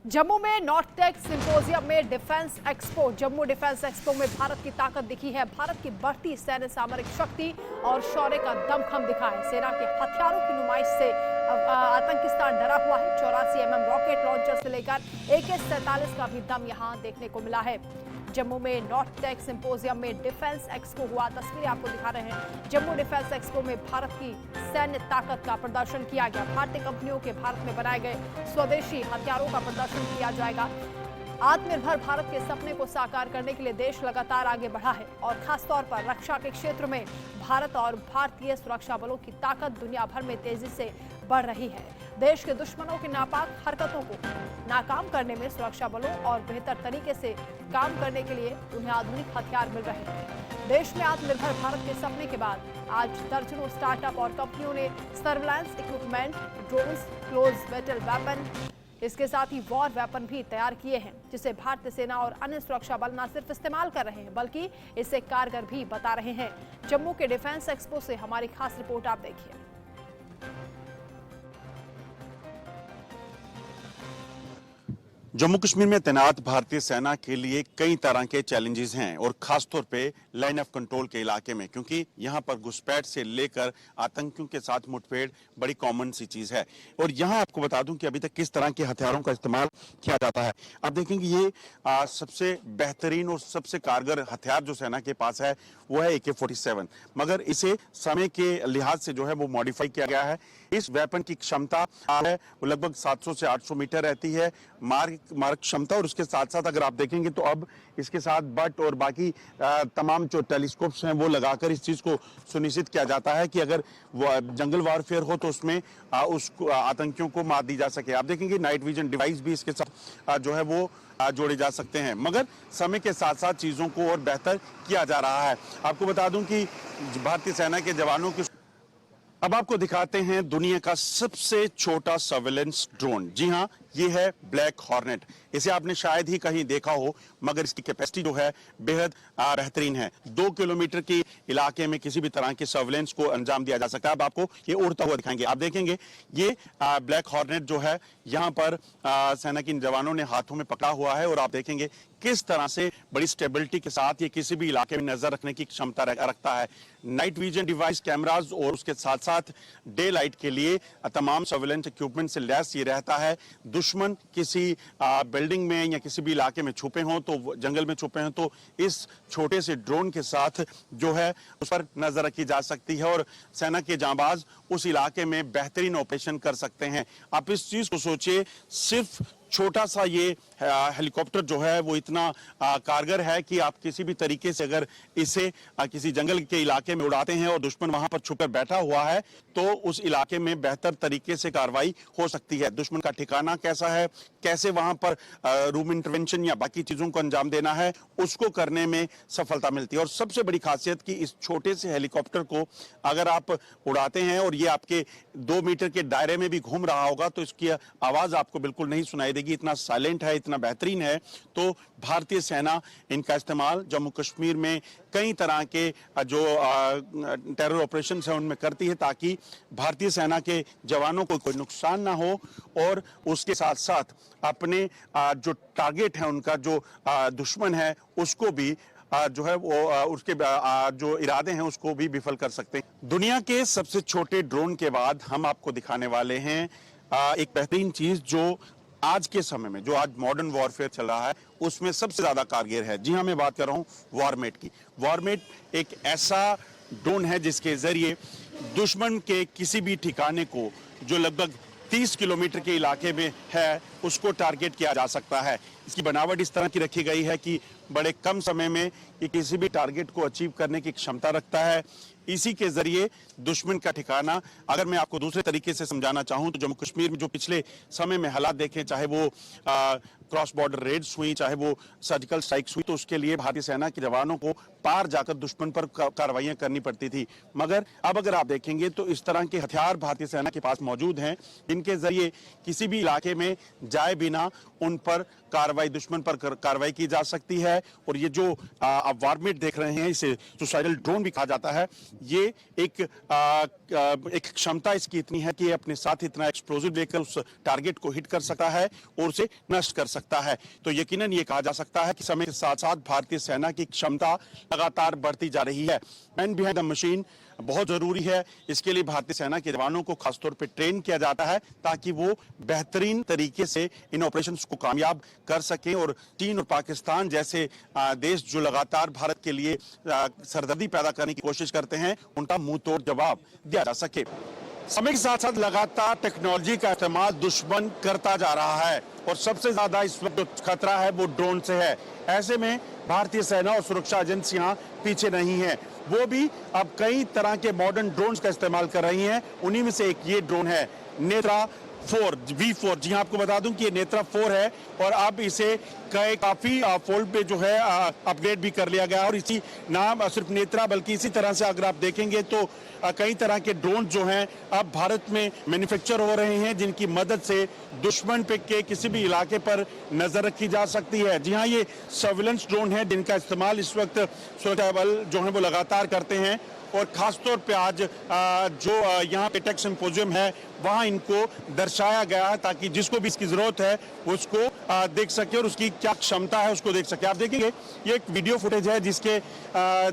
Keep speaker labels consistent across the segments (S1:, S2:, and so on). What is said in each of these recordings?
S1: जम्मू में नॉर्थटेक सिंपोजियम में defence expo Jammu defence expo में भारत की ताकत दिखी है। भारत की बढ़ती सैन्य सामरिक शक्ति और शौर्य का दमखम दिखा है। सेना के हथियारों की नुमाइश से आतंकिस्तान डरा हुआ है। 84 mm रॉकेट लॉन्चर से लेकर AK-47 का भी दम यहां देखने को मिला है। जम्मू में नॉर्थटेक सिंपोजियम में डिफेंस एक्सपो हुआ। तस्वीरें आपको दिखा रहे हैं। जम्मू डिफेंस एक्सपो में भारत की सैन्य ताकत का प्रदर्शन किया गया। भारतीय कंपनियों के भारत में बनाए गए स्वदेशी हथियारों का प्रदर्शन किया जाएगा। आत्मनिर्भर भारत के सपने को साकार करने के लिए देश लगातार आगे बढ़ा है और खासतौर पर रक्षा के क्षेत्र में भारत और भारतीय सुरक्षा बलों की ताकत दुनिया भर में तेजी से बढ़ रही है। देश के दुश्मनों की नापाक हरकतों को नाकाम करने में सुरक्षा बलों और बेहतर तरीके से काम करने के लिए उन्हें आधुनिक हथियार मिल रहे हैं। देश में आत्मनिर्भर भारत के सपने के बाद आज दर्जनों स्टार्टअप और कंपनियों ने surveillance equipment, drones, close battle weapon, इसके साथ ही वॉर वेपन भी तैयार किए हैं, जिसे भारतीय सेना और अन्य सुरक्षा बल न सिर्फ इस्तेमाल कर रहे हैं बल्कि इसे कारगर भी बता रहे हैं। जम्मू के डिफेंस एक्सपो से हमारी खास रिपोर्ट आप देखिए।
S2: जम्मू कश्मीर में तैनात भारतीय सेना के लिए कई तरह के चैलेंजेस हैं और खासतौर पे लाइन ऑफ कंट्रोल के इलाके में, क्योंकि यहाँ पर घुसपैठ से लेकर आतंकियों के साथ मुठभेड़ बड़ी कॉमन सी चीज है। और यहाँ आपको बता दूं कि अभी तक किस तरह के हथियारों का इस्तेमाल किया जाता है। आप देखेंगे ये सबसे बेहतरीन और सबसे कारगर हथियार जो सेना के पास है वो है AK-47, मगर इसे समय के लिहाज से जो है वो मॉडिफाई किया गया है। इस वेपन की क्षमता है वो लगभग 700 से 800 मीटर रहती है मारक क्षमता, और उसके साथ साथ अगर आप देखेंगे तो अब इसके साथ बट और बाकी तमाम जो टेलीस्कोप्स हैं वो लगाकर इस चीज को सुनिश्चित किया जाता है कि अगर जंगल वारफेयर हो तो उसमें उस आतंकियों को मार दी जा सके। आप देखेंगे नाइट विजन डिवाइस भी इसके साथ जो है वो जोड़े जा सकते हैं, मगर समय के साथ साथ चीजों को और बेहतर किया जा रहा है। आपको बता दूं कि भारतीय सेना के जवानों की अब आपको दिखाते हैं दुनिया का सबसे छोटा सर्वेलेंस ड्रोन। जी हां, ये है ब्लैक हॉर्नेट। इसे आपने शायद ही कहीं देखा हो, मगर इसकी कैपेसिटी जो है बेहद बेहतरीन है। 2 किलोमीटर के इलाके में किसी भी तरह के सर्वेलेंस को अंजाम दिया जा सकता है। अब आपको ये उड़ता हुआ दिखाएंगे। आप देखेंगे ये ब्लैक हॉर्नेट जो है यहाँ पर सेना के जवानों ने हाथों में पकड़ा हुआ है, और आप देखेंगे किस तरह से बड़ी स्टेबिलिटी के साथ ये किसी भी इलाके में नजर रखने की क्षमता रखता है। नाइट विजन डिवाइस, कैमराज और उसके साथ साथ डे लाइट के लिए तमाम सर्वेलेंस इक्विपमेंट से लैस ये रहता है। दुश्मन किसी बिल्डिंग में या किसी भी इलाके में छुपे हों, तो जंगल में छुपे हों, तो इस छोटे से ड्रोन के साथ जो है उस पर नजर रखी जा सकती है और सेना के जांबाज उस इलाके में बेहतरीन ऑपरेशन कर सकते हैं। आप इस चीज को सोचिए, सिर्फ छोटा सा ये हेलीकॉप्टर जो है वो इतना कारगर है कि आप किसी भी तरीके से अगर इसे किसी जंगल के इलाके में उड़ाते हैं और दुश्मन वहां पर छुपकर बैठा हुआ है तो उस इलाके में बेहतर तरीके से कार्रवाई हो सकती है। दुश्मन का ठिकाना कैसा है, कैसे वहां पर रूम इंटरवेंशन या बाकी चीजों को अंजाम देना है, उसको करने में सफलता मिलती है। और सबसे बड़ी खासियत कि इस छोटे से हेलीकॉप्टर को अगर आप उड़ाते हैं और ये आपके 2 मीटर के दायरे में भी घूम रहा होगा तो इसकी आवाज आपको बिल्कुल नहीं सुनाई देगी। इतना साइलेंट है, इतना बेहतरीन है। तो भारतीय सेना इनका इस्तेमाल जम्मू कश्मीर में कई तरह के जो टेरर ऑपरेशंस हैं उनमें करती है, ताकि भारतीय सेना के जवानों को कोई नुकसान ना हो और उसके साथ साथ अपने जो टारगेट है उनका जो दुश्मन है उसको भी जो है वो उसके जो इरादे हैं उसको भी विफल कर सकते हैं। दुनिया के सबसे छोटे ड्रोन के बाद हम आपको दिखाने वाले हैं एक बेहतरीन चीज जो आज के समय में, जो आज मॉडर्न वॉरफेयर चल रहा है उसमें सबसे ज्यादा कारगर है। जी हाँ, मैं बात कर रहा हूँ वॉरमेट की। वॉरमेट एक ऐसा ड्रोन है जिसके जरिए दुश्मन के किसी भी ठिकाने को जो लगभग 30 किलोमीटर के इलाके में है उसको टारगेट किया जा सकता है। इसकी बनावट इस तरह की रखी गई है कि बड़े कम समय में ये किसी भी टारगेट को अचीव करने की क्षमता रखता है। इसी के जरिए दुश्मन का ठिकाना, अगर मैं आपको दूसरे तरीके से समझाना चाहूं तो जम्मू कश्मीर में जो पिछले समय में हालात देखें, चाहे वो क्रॉस बॉर्डर रेड्स हुई, चाहे वो सर्जिकल स्ट्राइक्स हुई, तो उसके लिए भारतीय सेना के जवानों को पार जाकर दुश्मन पर कार्रवाइयां करनी पड़ती थी। मगर अब अगर आप देखेंगे तो इस तरह के हथियार भारतीय सेना के पास मौजूद हैं जिनके जरिए किसी भी इलाके में जाए बिना उन पर कार्रवाई, दुश्मन पर कार्रवाई की जा सकती है। है। और ये जो आप वारमिट देख रहे हैं, इसे सुसाइडल ड्रोन भी कहा जाता है। ये एक क्षमता इसकी इतनी है कि ये अपने साथ इतना एक्सप्लोजिव लेकर उस टारगेट को हिट कर सकता है और उसे नष्ट कर सकता है। तो यकीनन ये कहा जा सकता है कि समय के साथ साथ भारतीय सेना की क्षमता लगातार बढ़ती जा रही है। मैन बिहाइंड द मशीन बहुत जरूरी है। इसके लिए भारतीय सेना के जवानों को खासतौर पर ट्रेन किया जाता है ताकि वो बेहतरीन तरीके से इन ऑपरेशंस को कामयाब कर सकें और चीन और पाकिस्तान जैसे देश जो लगातार भारत के लिए सरदर्दी पैदा करने की कोशिश करते हैं, उनका मुंह तोड़ जवाब दिया जा सके। समय के साथ साथ लगातार टेक्नोलॉजी का इस्तेमाल दुश्मन करता जा रहा है और सबसे ज्यादा इस वक्त जो खतरा है वो ड्रोन से है। ऐसे में भारतीय सेना और सुरक्षा एजेंसियां पीछे नहीं हैं। वो भी अब कई तरह के मॉडर्न ड्रोन्स का इस्तेमाल कर रही हैं। उन्हीं में से एक ये ड्रोन है नेत्रा V4। जी हाँ, आपको बता दूं कि ये नेत्रा 4 है और अब इसे काफी फोल्ड पे जो है अपग्रेड भी कर लिया गया और इसी नाम सिर्फ नेत्रा बल्कि इसी तरह से अगर आप देखेंगे तो कई तरह के ड्रोन जो हैं अब भारत में मैन्युफैक्चर हो रहे हैं, जिनकी मदद से दुश्मन पे के किसी भी इलाके पर नजर रखी जा सकती है। जी हाँ, ये सर्विलेंस ड्रोन है जिनका इस्तेमाल इस वक्त सुरक्षा बल जो है वो लगातार करते हैं और खासतौर पे आज जो यहाँ पे टेक सिंपोजियम है वहाँ इनको दर्शाया गया है ताकि जिसको भी इसकी जरूरत है वो उसको देख सके और उसकी क्या क्षमता है उसको देख सके। आप देखेंगे ये एक वीडियो फुटेज है जिसके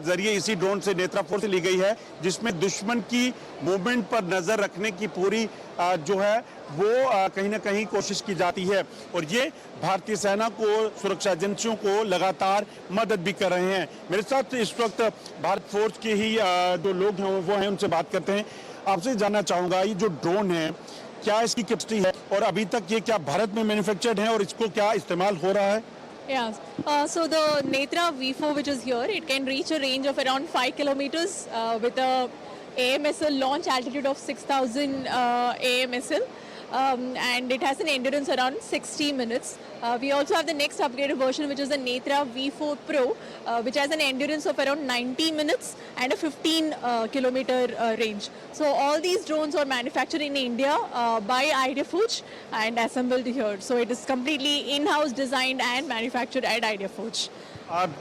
S2: जरिए इसी ड्रोन से नेत्रा 4 से ली गई है, जिसमें दुश्मन की मूवमेंट पर नजर रखने की पूरी जो है वो कहीं ना कहीं कोशिश की जाती है और ये भारतीय सेना को, सुरक्षा एजेंसियों को लगातार मदद भी कर रहे हैं। मेरे साथ इस वक्त भारत फोर्स के ही जो लोग हैं वो हैं, उनसे बात करते हैं। आपसे जानना चाहूंगा ये जो ड्रोन है क्या इसकी कैपेसिटी है और अभी तक ये क्या भारत में मैन्युफैक्चर्ड है और इसको क्या इस्तेमाल हो रहा है?
S3: Yeah, so the Netra V4 which is here, it can reach a range of around 5 kilometers with a AMSL launch altitude of 6,000 AMSL. And it has an endurance around 60 minutes. We also have the next upgraded version which is the Netra V4 Pro which has an endurance of around 90 minutes and a 15 kilometer range. So all these drones are manufactured in India by Ideaforge and assembled here. So it is completely in-house designed and manufactured at Ideaforge.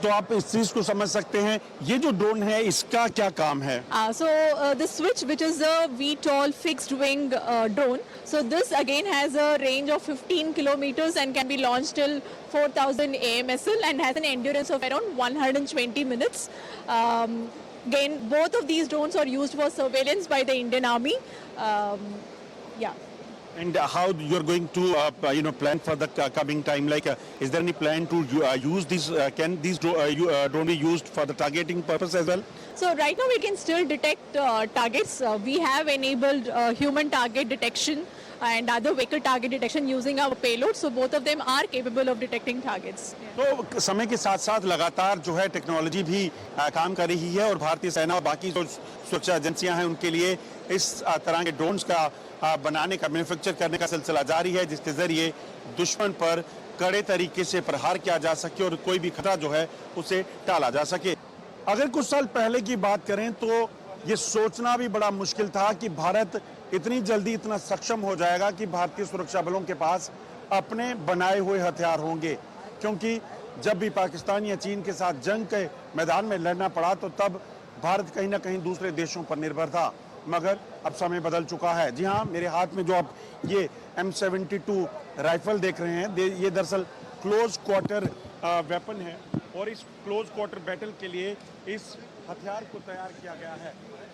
S2: तो आप इस चीज को समझ सकते हैं। ये जो ड्रोन है इसका क्या काम है?
S3: So the Switch, which is a VTOL fixed wing drone, so this again has a range of 15 kilometers and can be launched till 4,000 AMSL and has an endurance of around 120 minutes. Again, both of these drones are used for surveillance by the Indian Army. Yeah.
S2: And how you're going to plan for the coming time? Like, is there any plan to use these? Can these drone be used for the targeting purpose as well?
S3: So right now we can still detect targets. We have enabled human target detection and other vehicle target detection using our payload. So both of them are capable of detecting targets.
S2: तो समय के साथ साथ लगातार जो है technology भी काम कर रही है और भारतीय सेना और बाकी जो सुरक्षा एजेंसियां हैं उनके लिए इस तरह के ड्रोन्स का बनाने का, मैन्युफैक्चर करने का सिलसिला जारी है, जिसके जरिए दुश्मन पर कड़े तरीके से प्रहार किया जा सके और कोई भी खतरा जो है उसे टाला जा सके। अगर कुछ साल पहले की बात करें तो ये सोचना भी बड़ा मुश्किल था कि भारत इतनी जल्दी इतना सक्षम हो जाएगा कि भारतीय सुरक्षा बलों के पास अपने बनाए हुए हथियार होंगे, क्योंकि जब भी पाकिस्तान या चीन के साथ जंग के मैदान में लड़ना पड़ा तो तब भारत कहीं ना कहीं दूसरे देशों पर निर्भर था, मगर अब समय बदल चुका है। जी हाँ, मेरे हाथ में जो आप ये M72 राइफल देख रहे हैं, ये दरअसल क्लोज क्वार्टर वेपन है और इस क्लोज क्वार्टर बैटल के लिए इस हथियार को तैयार किया गया है।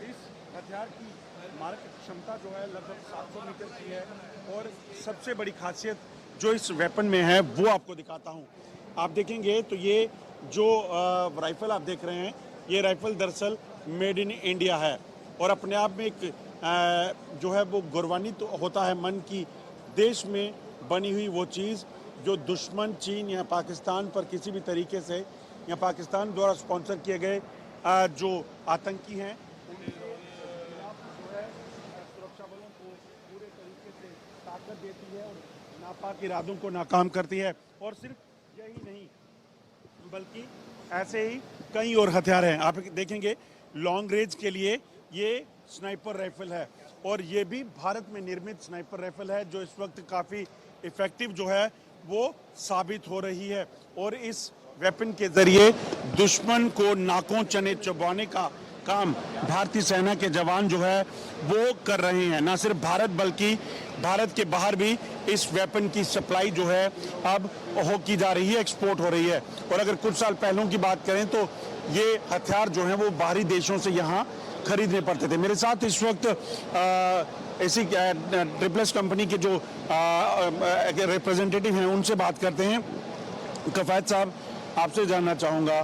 S2: इस हथियार की मारक क्षमता जो है लगभग 700 मीटर की है और सबसे बड़ी खासियत जो इस वेपन में है वो आपको दिखाता हूँ। आप देखेंगे तो ये जो राइफल आप देख रहे हैं, ये राइफल दरअसल मेड इन इंडिया है और अपने आप में एक जो है वो गौरवान्वित तो होता है मन की देश में बनी हुई वो चीज़ जो दुश्मन चीन या पाकिस्तान पर किसी भी तरीके से या पाकिस्तान द्वारा स्पॉन्सर किए गए जो आतंकी हैं उनके खिलाफ जो है सुरक्षा बलों को पूरे तरीके से ताकत देती है और नापाक इरादों को नाकाम करती है। और सिर्फ यही नहीं बल्कि ऐसे ही कई और हथियार हैं। आप देखेंगे लॉन्ग रेंज के लिए ये स्नाइपर राइफल है और ये भी भारत में निर्मित स्नाइपर राइफल है जो इस वक्त काफ़ी इफेक्टिव जो है वो साबित हो रही है। और इस वेपन के जरिए दुश्मन को नाकों चने चबाने का काम भारतीय सेना के जवान जो है वो कर रहे हैं। न सिर्फ भारत बल्कि भारत के बाहर भी इस वेपन की सप्लाई जो है अब की जा रही है, एक्सपोर्ट हो रही है। और अगर कुछ साल पहलों की बात करें तो ये हथियार जो हैं वो बाहरी देशों से यहाँ खरीदने पड़ते थे। मेरे साथ इस वक्त ऐसी ट्रिपल्स कंपनी के जो रिप्रेजेंटेटिव हैं उनसे बात करते हैं। कफायत साहब, आपसे जानना चाहूँगा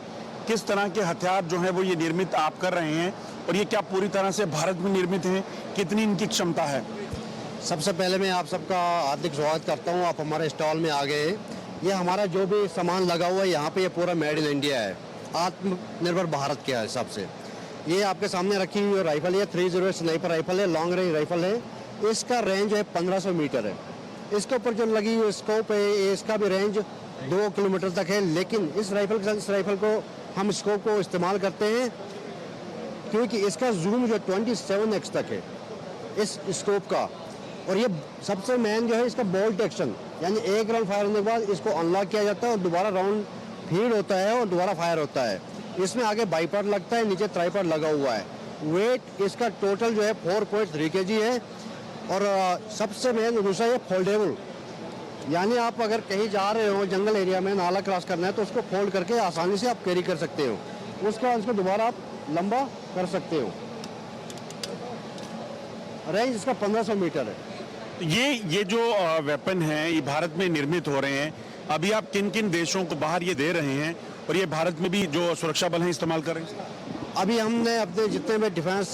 S2: किस तरह के हथियार जो हैं वो ये निर्मित आप कर रहे हैं और ये क्या पूरी तरह से भारत में निर्मित हैं, कितनी इनकी क्षमता है?
S4: सबसे पहले मैं आप सबका हार्दिक स्वागत करता हूँ, आप हमारे स्टॉल में आ गए। ये हमारा जो भी सामान लगा हुआ है यहाँ पे ये पूरा मेड इन इंडिया है, आत्मनिर्भर भारत के हिसाब से। ये आपके सामने रखी हुई राइफल है 308 स्नाइपर राइफल है, लॉन्ग रेंज राइफल है। इसका रेंज है 1500 मीटर है। इसके ऊपर जो लगी हुई स्कोप है इसका भी रेंज 2 किलोमीटर तक है। लेकिन इस राइफल को हम स्कोप को इस्तेमाल करते हैं क्योंकि इसका जूम जो 27x तक है इस स्कोप का। और ये सबसे मेन जो है इसका बोल्ट एक्शन, यानी एक राउंड फायर होने के बाद इसको अनलॉक किया जाता है और दोबारा राउंड फीड होता है और दोबारा फायर होता है। इसमें आगे बाइपार्ट लगता है, नीचे ट्राइपार्ट लगा हुआ है। वेट इसका टोटल जो है 4.3 kg है। और सबसे मेन दूसरा ये फोल्डेबल, यानी आप अगर कहीं जा रहे हो जंगल एरिया में, नाला क्रॉस करना है तो उसको फोल्ड करके आसानी से आप कैरी कर सकते हो। उसके बाद उसको दोबारा आप लंबा कर सकते हो। रेंज इसका 1500 मीटर है।
S2: ये जो वेपन है ये भारत में निर्मित हो रहे हैं। अभी आप किन किन देशों को बाहर ये दे रहे हैं और ये भारत में भी जो सुरक्षा बल हैं इस्तेमाल कर रहे हैं?
S4: अभी हमने अपने जितने भी डिफेंस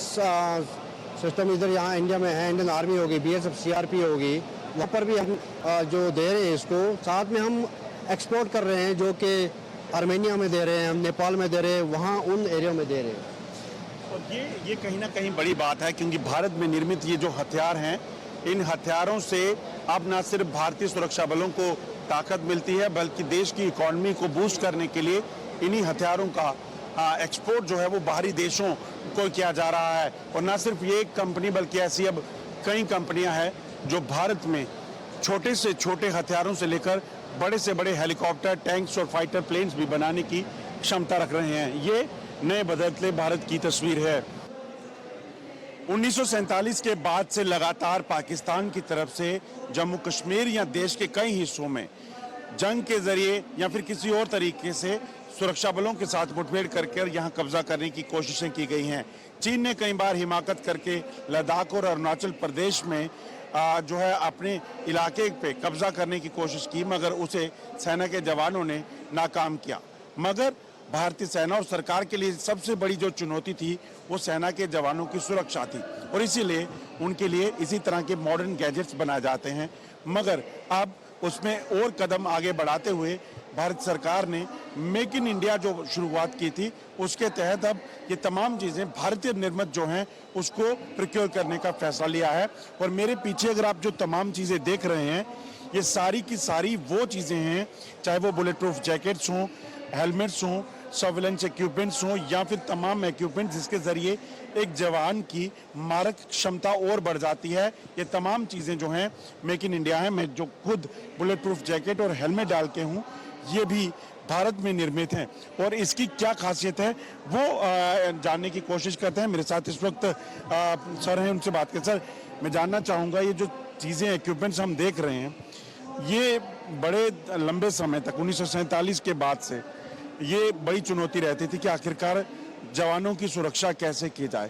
S4: सिस्टम इधर यहाँ इंडिया में है, इंडियन आर्मी होगी, BSF CRP होगी, वहाँ पर भी हम जो दे रहे हैं इसको। साथ में हम एक्सपोर्ट कर रहे हैं, जो कि आर्मेनिया में दे रहे हैं, हम नेपाल में दे रहे हैं, वहाँ उन एरिया में दे रहे हैं।
S2: और ये कहीं ना कहीं बड़ी बात है क्योंकि भारत में निर्मित ये जो हथियार हैं, इन हथियारों से अब न सिर्फ भारतीय सुरक्षा बलों को ताकत मिलती है बल्कि देश की इकोनॉमी को बूस्ट करने के लिए इन्हीं हथियारों का एक्सपोर्ट जो है वो बाहरी देशों को किया जा रहा है। और न सिर्फ ये एक कंपनी बल्कि ऐसी अब कई कंपनियां हैं जो भारत में छोटे से छोटे हथियारों से लेकर बड़े से बड़े हेलीकॉप्टर, टैंक्स और फाइटर प्लेन्स भी बनाने की क्षमता रख रहे हैं। ये नए बदलते भारत की तस्वीर है। 1947 के बाद से लगातार पाकिस्तान की तरफ से जम्मू कश्मीर या देश के कई हिस्सों में जंग के जरिए या फिर किसी और तरीके से सुरक्षा बलों के साथ मुठभेड़ करके यहाँ कब्जा करने की कोशिशें की गई हैं। चीन ने कई बार हिमाकत करके लद्दाख और अरुणाचल प्रदेश में जो है अपने इलाके पे कब्जा करने की कोशिश की, मगर उसे सेना के जवानों ने नाकाम किया। मगर भारतीय सेना और सरकार के लिए सबसे बड़ी जो चुनौती थी वो सेना के जवानों की सुरक्षा थी और इसीलिए उनके लिए इसी तरह के मॉडर्न गैजेट्स बनाए जाते हैं। मगर अब उसमें और कदम आगे बढ़ाते हुए भारत सरकार ने मेक इन इंडिया जो शुरुआत की थी उसके तहत अब ये तमाम चीज़ें भारतीय निर्मित जो हैं उसको प्रोक्योर करने का फैसला लिया है। और मेरे पीछे अगर आप जो तमाम चीज़ें देख रहे हैं ये सारी की सारी वो चीज़ें हैं, चाहे वो बुलेट प्रूफ जैकेट्स हों, हेलमेट्स हों, सर्विलेंस इक्विपमेंट्स हों या फिर तमाम इक्विपमेंट जिसके ज़रिए एक जवान की मारक क्षमता और बढ़ जाती है। ये तमाम चीज़ें जो हैं मेक इन इंडिया हैं। मैं जो खुद बुलेट प्रूफ जैकेट और हेलमेट डाल के हूँ ये भी भारत में निर्मित हैं और इसकी क्या खासियत है वो जानने की कोशिश करते हैं। मेरे साथ इस वक्त सर हैं, उनसे बात करें। सर, मैं जानना चाहूँगा ये जो चीज़ें इक्विपमेंट्स हम देख रहे हैं ये बड़े लंबे समय तक 1947 के बाद से ये बड़ी चुनौती रहती थी कि आखिरकार जवानों की सुरक्षा कैसे की जाए,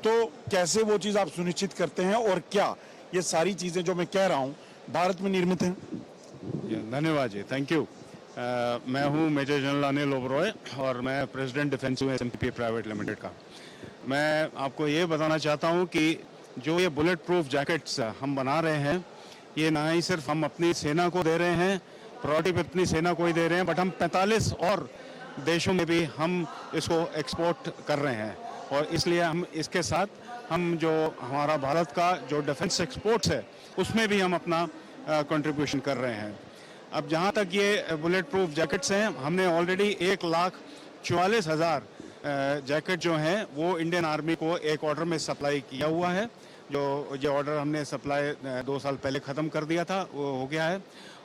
S2: तो कैसे वो चीज़ आप सुनिश्चित करते हैं और क्या ये सारी चीज़ें जो मैं कह रहा हूँ भारत में निर्मित हैं?
S5: धन्यवाद जी, थैंक यू। मैं हूँ मेजर जनरल अनिल ओबरॉय और मैं president defence SMPP private limited का। मैं आपको ये बताना चाहता हूँ कि जो ये बुलेट प्रूफ जैकेट्स हम बना रहे हैं ये ना ही सिर्फ हम अपनी सेना को दे रहे हैं, प्रायोरिटी पे अपनी सेना को ही दे रहे हैं, बट हम 45 और देशों में भी हम इसको एक्सपोर्ट कर रहे हैं। और इसलिए हम इसके साथ हम जो हमारा भारत का जो डिफेंस एक्सपोर्ट्स है उसमें भी हम अपना कंट्रीब्यूशन कर रहे हैं। अब जहाँ तक ये बुलेट प्रूफ जैकेट्स हैं, हमने ऑलरेडी 1,44,000 जैकेट जो हैं वो इंडियन आर्मी को एक ऑर्डर में सप्लाई किया हुआ है। जो ये ऑर्डर हमने सप्लाई 2 साल पहले ख़त्म कर दिया था, वो हो गया है।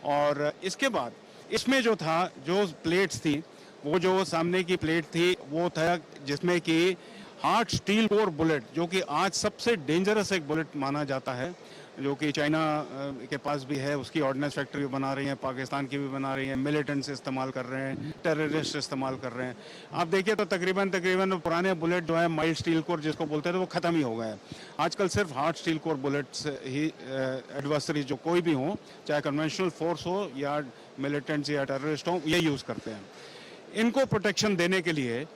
S5: और इसके बाद इसमें जो था, जो प्लेट्स थी, वो 1,000 प्लेट्स थी, वो 1,000 प्लेट्स जो हैं वो इंडियन आर्मी को एक ऑर्डर में सप्लाई किया हुआ है। जो ऑर्डर हमने सप्लाई 2 साल पहले ख़त्म कर दिया था, वो हो गया है। और इसके बाद इसमें जो था, जो प्लेट्स थी, वो जो सामने की प्लेट थी वो था जिसमें कि हार्ड स्टील कोर बुलेट, जो कि आज सबसे डेंजरस एक बुलेट माना जाता है, जो कि चाइना के पास भी है, उसकी ऑर्डिनेंस फैक्ट्री भी बना रही है, पाकिस्तान की भी बना रही है, मिलिटेंट्स इस्तेमाल कर रहे हैं, टेररिस्ट इस्तेमाल कर रहे हैं। आप देखिए तो तकरीबन पुराने बुलेट जो है माइल्ड स्टील कोर जिसको बोलते थे वो ख़त्म ही हो गए हैं। आजकल सिर्फ हार्ड स्टील कोर बुलेट्स ही एडवर्सरीज जो कोई भी हो, चाहे कन्वेंशनल फोर्स हो या मिलिटेंट्स या टेररिस्ट हो, ये यूज़ करते हैं। इनको प्रोटेक्शन देने के लिए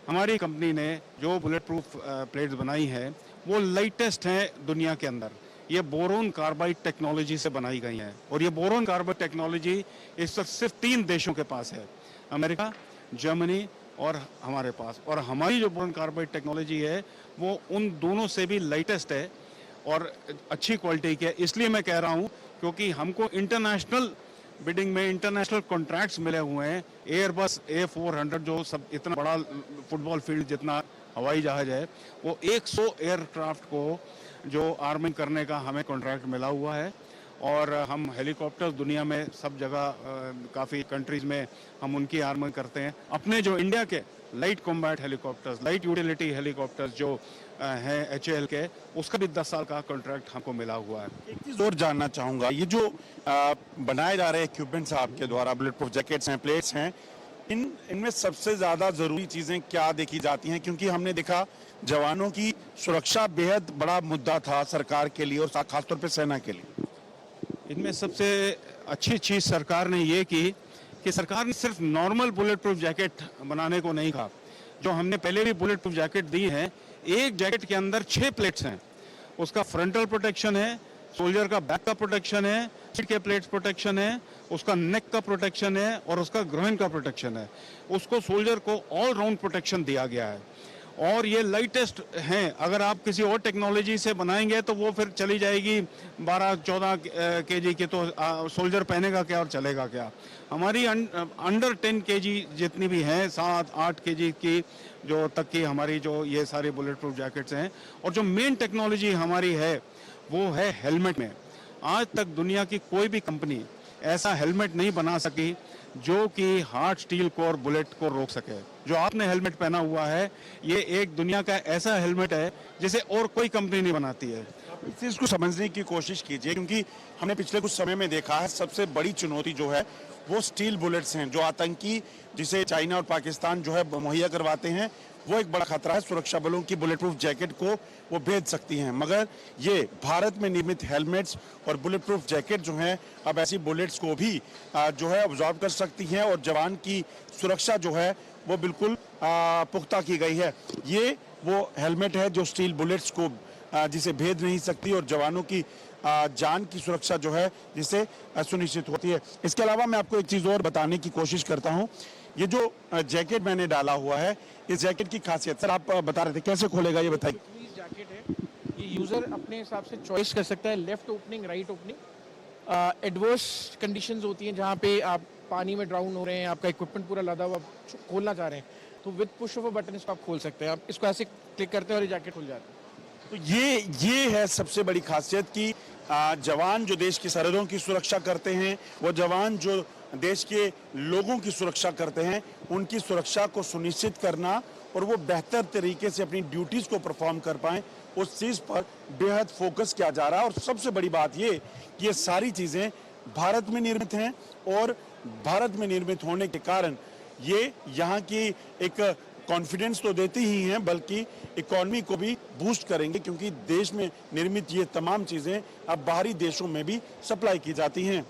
S5: हमारी कंपनी ने जो बुलेट प्रूफ प्लेट्स बनाई है वो लाइटेस्ट हैं दुनिया के अंदर। ये बोरोन कार्बाइड टेक्नोलॉजी से बनाई गई है और ये बोरोन कार्बाइड टेक्नोलॉजी इस वक्त सिर्फ 3 देशों के पास है, अमेरिका, जर्मनी और हमारे पास। और हमारी जो बोरोन कार्बाइड टेक्नोलॉजी है वो उन दोनों से भी लाइटेस्ट है और अच्छी क्वालिटी की है। इसलिए मैं कह रहा हूँ क्योंकि हमको इंटरनेशनल बिडिंग में इंटरनेशनल कॉन्ट्रैक्ट्स मिले हुए हैं। एयरबस A400 जो सब इतना बड़ा फुटबॉल फील्ड जितना हवाई जहाज है, वो 100 एयरक्राफ्ट को जो आर्मिंग करने का हमें कॉन्ट्रैक्ट मिला हुआ है। और हम हेलीकॉप्टर्स दुनिया में सब जगह काफ़ी कंट्रीज़ में हम उनकी आर्मिंग करते हैं। अपने जो इंडिया के light combat helicopters, light utility helicopters जो हैं HAL के, उसका भी 10 साल का कॉन्ट्रैक्ट हमको मिला हुआ है।
S2: एक चीज और जानना चाहूंगा, ये जो बनाए जा रहे इक्विपमेंट्स आपके द्वारा, बुलेट प्रूफ जैकेट्स हैं, प्लेट्स हैं, इनमें सबसे ज्यादा जरूरी चीजें क्या देखी जाती हैं? क्योंकि हमने देखा जवानों की सुरक्षा बेहद बड़ा मुद्दा था सरकार के लिए और खासतौर पे सेना के लिए।
S5: इनमें सबसे अच्छी चीज़ सरकार ने ये की कि सरकार ने सिर्फ नॉर्मल बुलेट प्रूफ जैकेट बनाने को नहीं कहा। जो हमने पहले भी बुलेट प्रूफ जैकेट दी है, एक जैकेट के अंदर 6 प्लेट्स हैं। उसका फ्रंटल प्रोटेक्शन है, सोल्जर का बैक का प्रोटेक्शन है, सीट के प्लेट्स प्रोटेक्शन है, उसका नेक का प्रोटेक्शन है और उसका ग्रोइन का प्रोटेक्शन है। उसको सोल्जर को ऑल राउंड प्रोटेक्शन दिया गया है और ये लाइटेस्ट हैं। अगर आप किसी और टेक्नोलॉजी से बनाएंगे तो वो फिर चली जाएगी 12-14 kg की, तो सोल्जर पहनेगा क्या और चलेगा क्या। हमारी अंडर 10 kg जितनी भी हैं, 7-8 kg की जो तक की हमारी जो ये सारी बुलेट प्रूफ जैकेट्स हैं। और जो मेन टेक्नोलॉजी हमारी है वो है हेलमेट में। आज तक दुनिया की कोई भी कंपनी ऐसा हेलमेट नहीं बना सकी जो कि हार्ड स्टील कोर बुलेट को रोक सके। जो आपने हेलमेट पहना हुआ है, ये एक दुनिया का ऐसा हेलमेट है जिसे और कोई कंपनी नहीं बनाती है।
S2: इस चीज को समझने की कोशिश कीजिए, क्योंकि हमने पिछले कुछ समय में देखा है सबसे बड़ी चुनौती जो है वो स्टील बुलेट्स हैं, जो आतंकी जिसे चाइना और पाकिस्तान जो है मुहैया करवाते हैं, वो एक बड़ा खतरा है। सुरक्षा बलों की बुलेट प्रूफ जैकेट को वो भेज सकती हैं, मगर ये भारत में निर्मित हेलमेट्स और बुलेट प्रूफ जैकेट जो हैं अब ऐसी बुलेट्स को भी जो है ऑब्जॉर्व कर सकती हैं और जवान की सुरक्षा जो है वो बिल्कुल पुख्ता की गई है। ये वो हेलमेट है जो स्टील बुलेट्स को जिसे भेद नहीं सकती और जवानों की जान की सुरक्षा जो है जिसे सुनिश्चित होती है। इसके अलावा मैं आपको एक चीज़ और बताने की कोशिश करता हूँ। ये जो जैकेट मैंने डाला हुआ है, इस जैकेट की खासियत सर आप बता रहे थे, कैसे खोलेगा ये बताइए।
S6: जैकेट है, ये यूज़र अपने हिसाब से चॉइस कर सकता है, left opening, right opening. Adverse conditions होती हैं जहाँ पे आप पानी में ड्राउन हो रहे हैं, आपका इक्विपमेंट पूरा लदा हुआ, खोलना चाह रहे हैं, तो with push of a button इसको आप खोल सकते हैं। आप इसको ऐसे क्लिक करते हैं और ये जैकेट खुल जाता है।
S2: तो ये है सबसे बड़ी खासियत कि जवान जो देश की सरहदों की सुरक्षा करते हैं, वो जवान जो देश के लोगों की सुरक्षा करते हैं, उनकी सुरक्षा को सुनिश्चित करना और वो बेहतर तरीके से अपनी ड्यूटीज़ को परफॉर्म कर पाएं, उस चीज़ पर बेहद फोकस किया जा रहा है। और सबसे बड़ी बात ये कि ये सारी चीज़ें भारत में निर्मित हैं और भारत में निर्मित होने के कारण ये यहाँ की एक कॉन्फिडेंस तो देती ही हैं, बल्कि इकोनॉमी को भी बूस्ट करेंगे, क्योंकि देश में निर्मित ये तमाम चीज़ें अब बाहरी देशों में भी सप्लाई की जाती हैं।